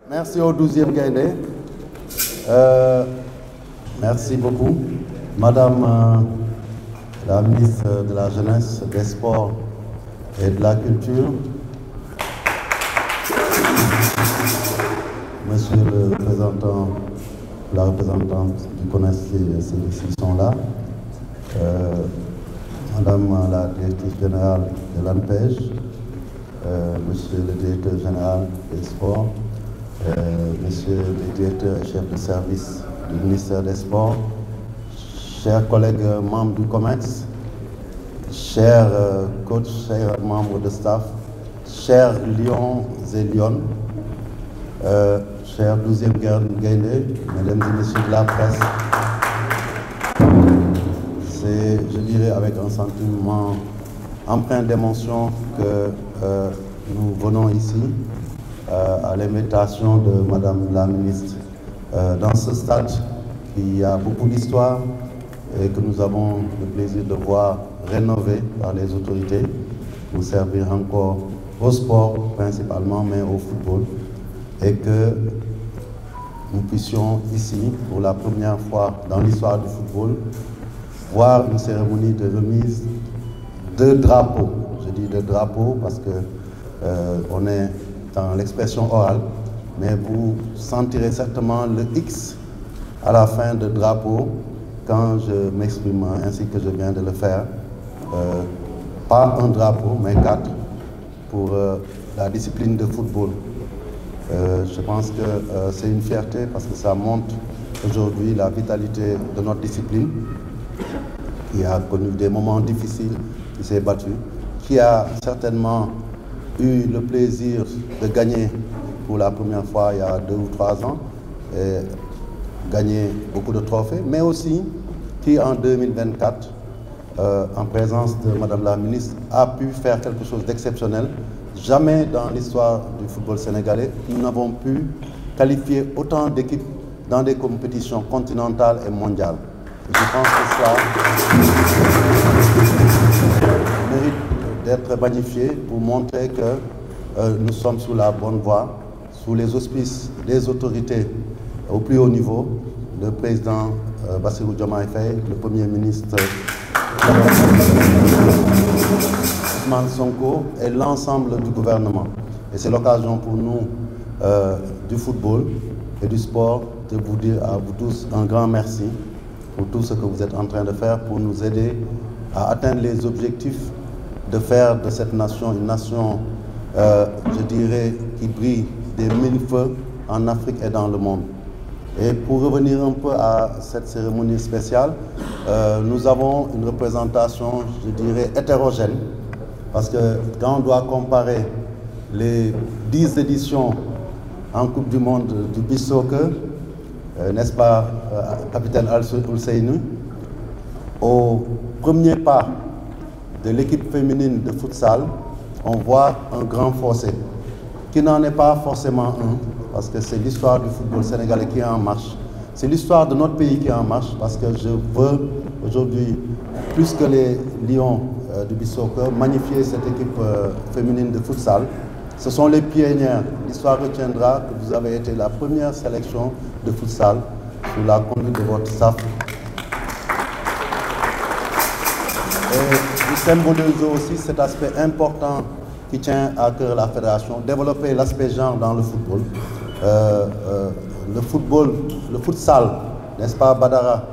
Merci au 12e Gaïndé. Merci beaucoup. Madame la ministre de la Jeunesse, des Sports et de la Culture. Monsieur le représentant, la représentante du CONES, ceux-ci sont là. Madame la directrice générale de l'ANPEJ, Monsieur le directeur général des Sports, Monsieur le directeur et chef de service du ministère des Sports, chers collègues membres du COMEX, chers coachs, chers membres de staff, chers lions et lionnes, chers 12e Gaïndé, mesdames et messieurs de la presse, c'est, je dirais, avec un sentiment empreint d'émotion que nous venons ici à l'invitation de Madame la ministre dans ce stade qui a beaucoup d'histoire et que nous avons le plaisir de voir rénové par les autorités pour servir encore au sport principalement, mais au football, et que nous puissions ici, pour la première fois dans l'histoire du football, voir une cérémonie de remise de drapeaux. Je dis de drapeaux parce que on est dans l'expression orale, mais vous sentirez certainement le X à la fin de drapeau quand je m'exprime ainsi que je viens de le faire. Pas un drapeau, mais 4 pour la discipline de football. Je pense que c'est une fierté parce que ça montre aujourd'hui la vitalité de notre discipline qui a connu des moments difficiles, qui s'est battu, qui a certainement eu le plaisir de gagner pour la première fois il y a 2 ou 3 ans, et gagner beaucoup de trophées, mais aussi qui en 2024, en présence de Madame la ministre, a pu faire quelque chose d'exceptionnel. Jamais dans l'histoire du football sénégalais, nous n'avons pu qualifier autant d'équipes dans des compétitions continentales et mondiales. Et je pense que ça mérite d'être magnifié pour montrer que nous sommes sous la bonne voie, sous les auspices des autorités au plus haut niveau, le président Bassirou Diomaye Faye, le Premier ministre Ousmane Sonko et l'ensemble du gouvernement. Et c'est l'occasion pour nous du football et du sport de vous dire à vous tous un grand merci pour tout ce que vous êtes en train de faire pour nous aider à atteindre les objectifs de faire de cette nation une nation, je dirais, qui brille des mille feux en Afrique et dans le monde. Et pour revenir un peu à cette cérémonie spéciale, nous avons une représentation, je dirais, hétérogène, parce que quand on doit comparer les 10 éditions en Coupe du Monde du beach soccer, n'est-ce pas, capitaine Al-Seynou, au premier pas de l'équipe féminine de futsal, on voit un grand fossé, qui n'en est pas forcément un, parce que c'est l'histoire du football sénégalais qui est en marche. C'est l'histoire de notre pays qui est en marche, parce que je veux aujourd'hui, plus que les Lions du beach soccer, magnifier cette équipe féminine de futsal. Ce sont les pionnières. L'histoire retiendra que vous avez été la première sélection de futsal sous la conduite de votre staff. Et vous symbolisez aussi cet aspect important qui tient à cœur la fédération, développer l'aspect genre dans le football. Le futsal, n'est-ce pas, Badara,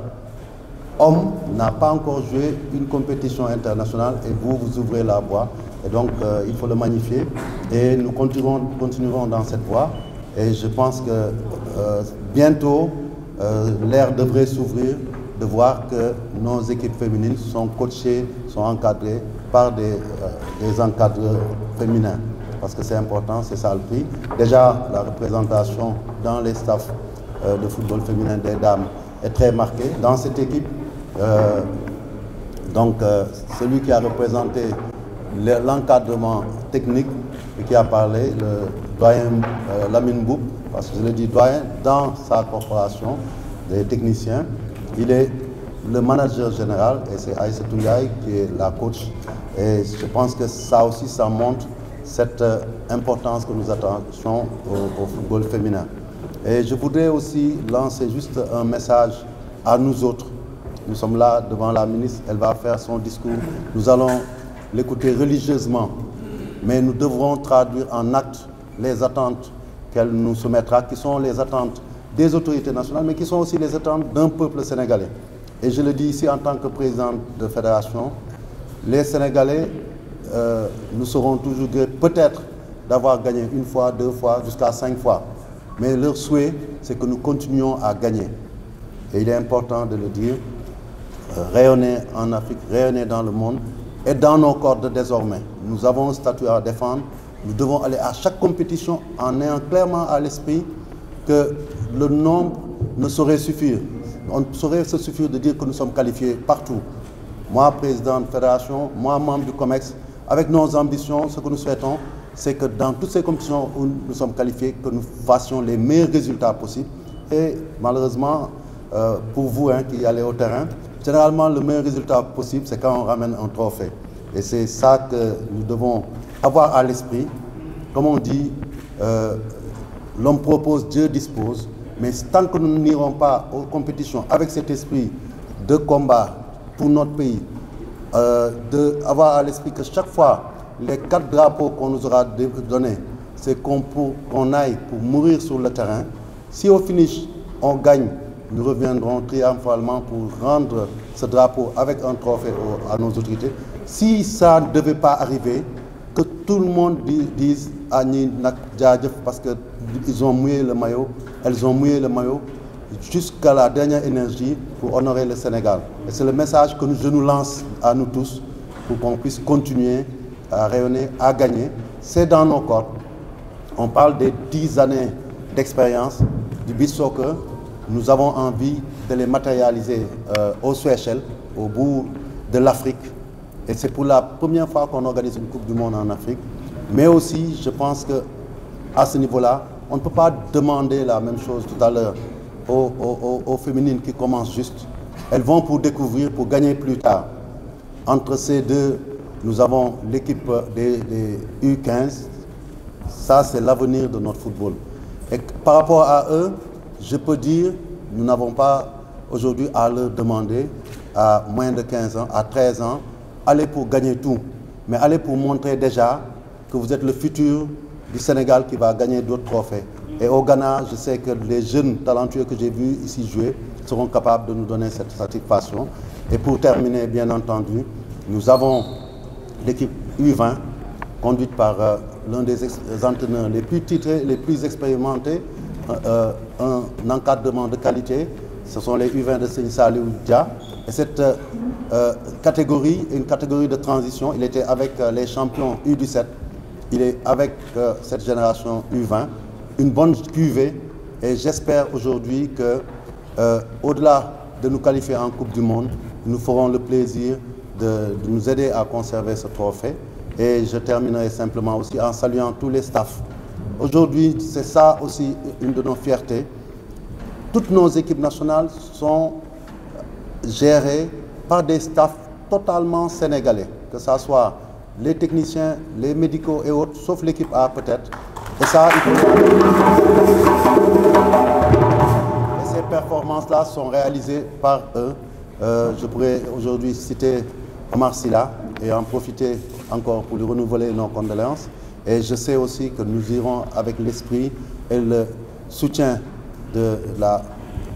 homme, n'a pas encore joué une compétition internationale et vous ouvrez la voie. Et donc, il faut le magnifier. Et nous continuerons dans cette voie. Et je pense que bientôt, l'ère devrait s'ouvrir de voir que nos équipes féminines sont coachées, sont encadrées par des encadreurs féminins. Parce que c'est important, c'est ça le prix. Déjà, la représentation dans les staffs de football féminin des dames est très marquée. Dans cette équipe, celui qui a représenté l'encadrement technique et qui a parlé, le doyen Lamine Boub, parce que je le dis doyen, dans sa corporation des techniciens, il est le manager général et c'est Aïssatou Ndiaye qui est la coach. Et je pense que ça aussi, ça montre cette importance que nous attachons au football féminin. Et je voudrais aussi lancer juste un message à nous autres. Nous sommes là devant la ministre, elle va faire son discours. Nous allons l'écouter religieusement, mais nous devrons traduire en actes les attentes qu'elle nous soumettra, qui sont les attentes des autorités nationales, mais qui sont aussi les attentes d'un peuple sénégalais. Et je le dis ici en tant que président de fédération, les Sénégalais nous seront toujours gré peut-être d'avoir gagné une fois, 2 fois, jusqu'à 5 fois. Mais leur souhait, c'est que nous continuions à gagner. Et il est important de le dire, rayonner en Afrique, rayonner dans le monde et dans nos cordes désormais. Nous avons un statut à défendre. Nous devons aller à chaque compétition en ayant clairement à l'esprit que le nombre ne saurait suffire. On ne saurait se suffire de dire que nous sommes qualifiés partout. Moi, président de fédération, moi, membre du COMEX, avec nos ambitions, ce que nous souhaitons, c'est que dans toutes ces compétitions où nous sommes qualifiés, que nous fassions les meilleurs résultats possibles. Et malheureusement, pour vous qui allez au terrain, généralement, le meilleur résultat possible, c'est quand on ramène un trophée. Et c'est ça que nous devons avoir à l'esprit. Comme on dit, l'homme propose, Dieu dispose. Mais tant que nous n'irons pas aux compétitions avec cet esprit de combat pour notre pays, d'avoir à l'esprit que chaque fois, les 4 drapeaux qu'on nous aura donnés, c'est qu'on aille pour mourir sur le terrain. Si au finish, on gagne, nous reviendrons triomphalement pour rendre ce drapeau avec un trophée à nos autorités. Si ça ne devait pas arriver, que tout le monde dise Agni Nak Djadjef parce qu'ils ont mouillé le maillot, elles ont mouillé le maillot jusqu'à la dernière énergie pour honorer le Sénégal. Et c'est le message que je nous lance à nous tous pour qu'on puisse continuer à rayonner, à gagner. C'est dans nos cordes. On parle des 10 années d'expérience du beach soccer. Nous avons envie de les matérialiser au Seychelles, au bout de l'Afrique. Et c'est pour la première fois qu'on organise une Coupe du Monde en Afrique. Mais aussi, je pense qu'à ce niveau-là, on ne peut pas demander la même chose tout à l'heure aux féminines qui commencent juste. Elles vont pour découvrir, pour gagner plus tard. Entre ces deux, nous avons l'équipe des U15. Ça, c'est l'avenir de notre football. Et par rapport à eux, je peux dire, nous n'avons pas aujourd'hui à leur demander, à moins de 15 ans, à 13 ans, allez pour gagner tout. Mais allez pour montrer déjà que vous êtes le futur du Sénégal qui va gagner d'autres trophées. Et au Ghana, je sais que les jeunes talentueux que j'ai vus ici jouer seront capables de nous donner cette satisfaction. Et pour terminer, bien entendu, nous avons l'équipe U20, conduite par l'un des entraîneurs les plus titrés, les plus expérimentés, un encadrement de qualité. Ce sont les U20 de Seigne Saliou Dia. Et cette catégorie est une catégorie de transition. Il était avec les champions U17. Il est avec cette génération U20. Une bonne cuvée. Et j'espère aujourd'hui que, au-delà de nous qualifier en Coupe du Monde, nous ferons le plaisir de nous aider à conserver ce trophée. Et je terminerai simplement aussi en saluant tous les staffs. Aujourd'hui, c'est ça aussi une de nos fiertés. Toutes nos équipes nationales sont gérées par des staffs totalement sénégalais, que ce soit les techniciens, les médicaux et autres, sauf l'équipe A peut-être. Et ça, et ces performances-là sont réalisées par eux. Je pourrais aujourd'hui citer Omar Sylla et en profiter encore pour lui renouveler nos condoléances. Et je sais aussi que nous irons avec l'esprit et le soutien de la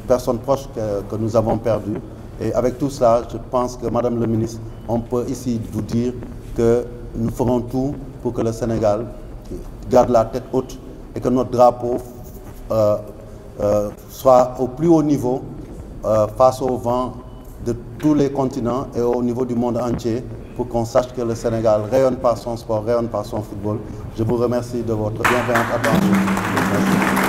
personne proche que nous avons perdue. Et avec tout cela, je pense que, Madame le ministre, on peut ici vous dire que nous ferons tout pour que le Sénégal garde la tête haute et que notre drapeau soit au plus haut niveau face au vent de tous les continents et au niveau du monde entier pour qu'on sache que le Sénégal rayonne par son sport, rayonne par son football. Je vous remercie de votre bienveillante attention. Merci.